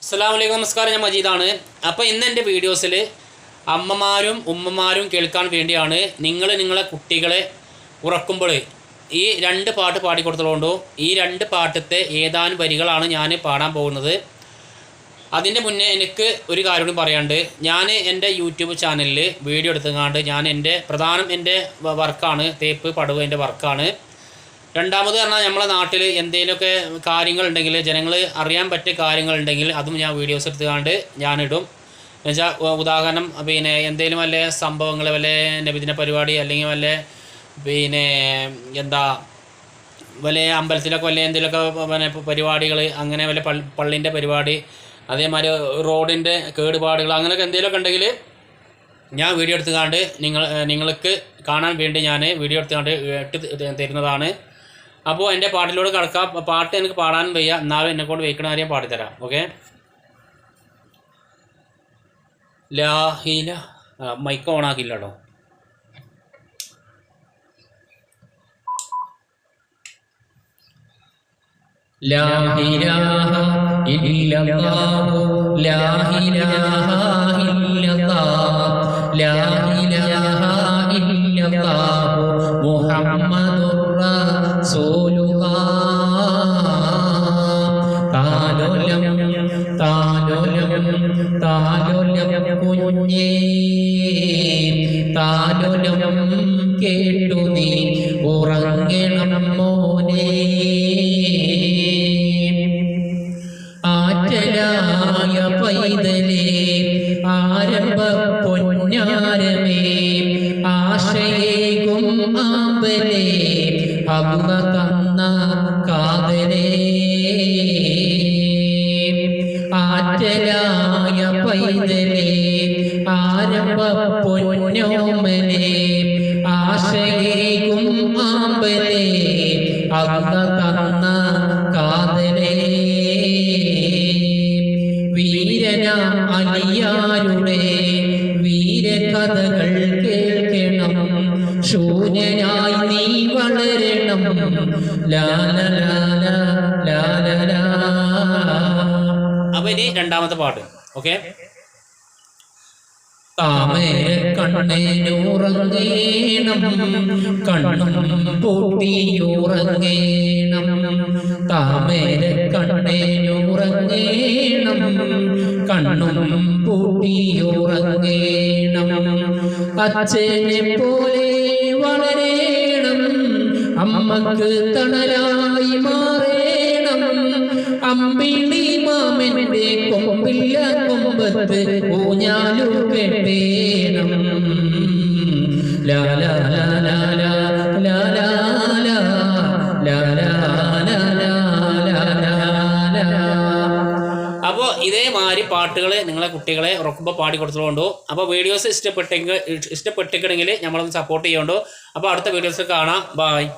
അസ്സലാമു അലൈക്കും, നമസ്കാരം. ഞാൻ മജീദാണ്. അപ്പോൾ ഇന്ന് എൻ്റെ വീഡിയോസിൽ അമ്മമാരും ഉമ്മമാരും കേൾക്കാൻ വേണ്ടിയാണ് നിങ്ങളെ കുട്ടികളെ ഉറക്കുമ്പോൾ ഈ രണ്ട് പാട്ട് പാടിക്കൊടുത്തോണ്ടോ. ഈ രണ്ട് പാട്ടത്തെ ഏതാനും വരികളാണ് ഞാൻ പാടാൻ പോകുന്നത്. അതിൻ്റെ മുന്നേ എനിക്ക് ഒരു കാര്യം കൂടി പറയാനുണ്ട്. ഞാൻ എൻ്റെ യൂട്യൂബ് ചാനലിൽ വീഡിയോ എടുത്തുകൊണ്ട് ഞാൻ എൻ്റെ വർക്കാണ് തേപ്പ് പടവ് എൻ്റെ വർക്കാണ്. രണ്ടാമത് പറഞ്ഞാൽ നമ്മളെ നാട്ടിൽ എന്തെങ്കിലുമൊക്കെ കാര്യങ്ങളുണ്ടെങ്കിൽ, ജനങ്ങൾ അറിയാൻ പറ്റിയ കാര്യങ്ങളുണ്ടെങ്കിൽ അതും ഞാൻ വീഡിയോസ് എടുത്തുകൊണ്ട് ഞാനിടും. എന്നുവെച്ചാൽ ഉദാഹരണം എന്തെങ്കിലും വല്ല സംഭവങ്ങൾ, വല്ല നബിദിന പരിപാടി, അല്ലെങ്കിൽ വല്ല വല്ല അമ്പലത്തിലൊക്കെ വല്ല എന്തെങ്കിലുമൊക്കെ പരിപാടികൾ, അങ്ങനെ വല്ല പള്ളിൻ്റെ പരിപാടി, അതേമാതിരി റോഡിൻ്റെ കേടുപാടുകൾ, അങ്ങനെയൊക്കെ എന്തെങ്കിലുമൊക്കെ ഉണ്ടെങ്കിൽ ഞാൻ വീഡിയോ എടുത്തുകൊണ്ട് നിങ്ങൾക്ക് കാണാൻ വേണ്ടി ഞാൻ വീഡിയോ എടുത്തുകൊണ്ട് ഇട്ട് തരുന്നതാണ്. അപ്പോൾ എൻ്റെ പാട്ടിലൂടെ കിടക്കാം. പാട്ട് എനിക്ക് പാടാനും വയ്യ, എന്നാലും എന്നെക്കൊണ്ട് വയ്ക്കണ കാര്യം പാടിത്തരാം. ഓക്കെ. ലാഹില മൈക്ക് ഓണാക്കില്ല കേട്ടോ. ലാ ഇലാഹ ഇല്ലല്ലാഹു ലാ ഇലാഹ ഇല്ലല്ലാഹു ലാ ഇലാഹ ഇല്ലല്ലാഹു മുഹമ്മദുർ റസൂലുള്ളാഹ്. താലോലം താലോലം താലോലം കുഞ്ഞേ താലോലം കേട്ടു നീ ഉറങ്ങണം മോനെ. ആറ്റലായ പൈതലേ ആരംഭ പൊന്നാരമേ ആശയേകും ആമ്പലേ അള്ള തന്ന കാതലേ. ആറ്റലായ പൈതലേ ആരംഭ പൊന്നോമലേ ആശയേകും ആമ്പലേ അള്ള തന്ന കാതലേ. വീരനാം അലിയാരുടെ വീരകഥകൾ കേൾക്കണം, ശൂന്യനായി നീ വളരണം. അവന് രണ്ടാമത്തെ പാട്ട്. ഓക്കെ. താമര കണ്ണേനുറങ്ങേണം കണ്ണും പൂട്ടിയുറങ്ങേണം. താമര കണ്ണേനുറങ്ങേണം കണ്ണും പൂട്ടിയുറങ്ങേണം. അച്ഛനെ പോലെ വളരേണം, അമ്മക്ക് തണലായി മാറേണം. അമ്പിളി മാമന്റെ കൊമ്പില്ല കൊമ്പത്ത് ഊഞ്ഞാലു കെട്ടേണം. ലാ ലാ ലാ ലാ ലാ ലാ ലാ ലാ ലാ ലാ. അപ്പോൾ ഇതേമാതിരി പാട്ടുകൾ നിങ്ങളെ കുട്ടികളെ ഉറക്കുമ്പോൾ പാടി കൊടുത്തുകൊണ്ടോ. അപ്പോൾ വീഡിയോസ് ഇഷ്ടപ്പെട്ടെങ്കിൽ നമ്മളൊന്ന് സപ്പോർട്ട് ചെയ്യുന്നുണ്ടോ. അപ്പോൾ അടുത്ത വീഡിയോസ് കാണാം. ബായ്.